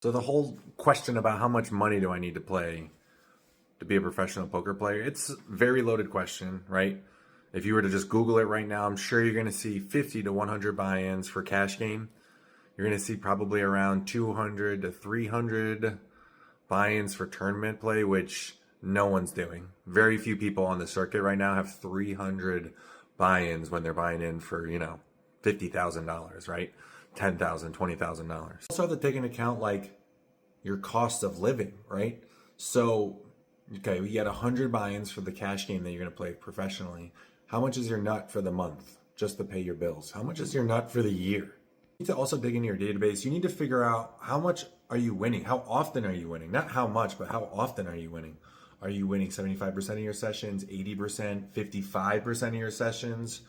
So the whole question about how much money do I need to play to be a professional poker player, it's a very loaded question, right? If you were to just Google it right now, I'm sure you're going to see 50 to 100 buy-ins for cash game. You're going to see probably around 200 to 300 buy-ins for tournament play, which no one's doing. Very few people on the circuit right now have 300 buy-ins when they're buying in for, $50,000, right? $10,000, $20,000. Also have to take into account like your cost of living, right? So, okay, we get 100 buy-ins for the cash game that you're going to play professionally. How much is your nut for the month just to pay your bills? How much is your nut for the year? You need to also dig into your database. You need to figure out how much are you winning? How often are you winning? Not how much, but how often are you winning? Are you winning 75% of your sessions, 80%, 55% of your sessions?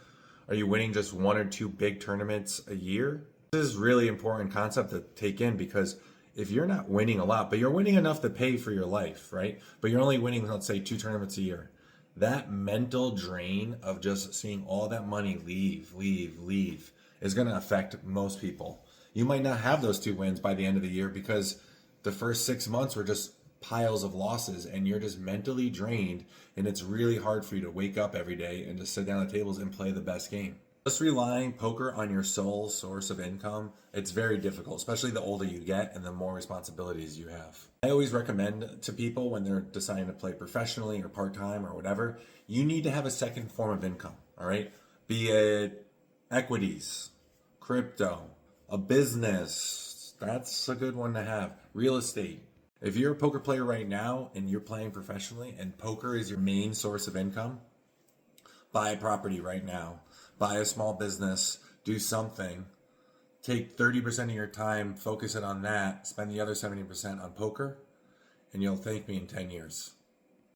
Are you winning just one or two big tournaments a year? This is really important concept to take in because if you're not winning a lot, but you're winning enough to pay for your life, right? But you're only winning, let's say, two tournaments a year. That mental drain of just seeing all that money leave is going to affect most people. You might not have those two wins by the end of the year because the first 6 months were just piles of losses and you're just mentally drained, and it's really hard for you to wake up every day and just sit down at tables and play the best game. Just relying poker on your sole source of income, it's very difficult, especially the older you get and the more responsibilities you have. I always recommend to people when they're deciding to play professionally or part-time or whatever, you need to have a second form of income, all right? Be it equities, crypto, a business, that's a good one to have, real estate. If you're a poker player right now and you're playing professionally and poker is your main source of income, buy a property right now, buy a small business, do something, take 30% of your time, focus it on that, spend the other 70% on poker, and you'll thank me in 10 years.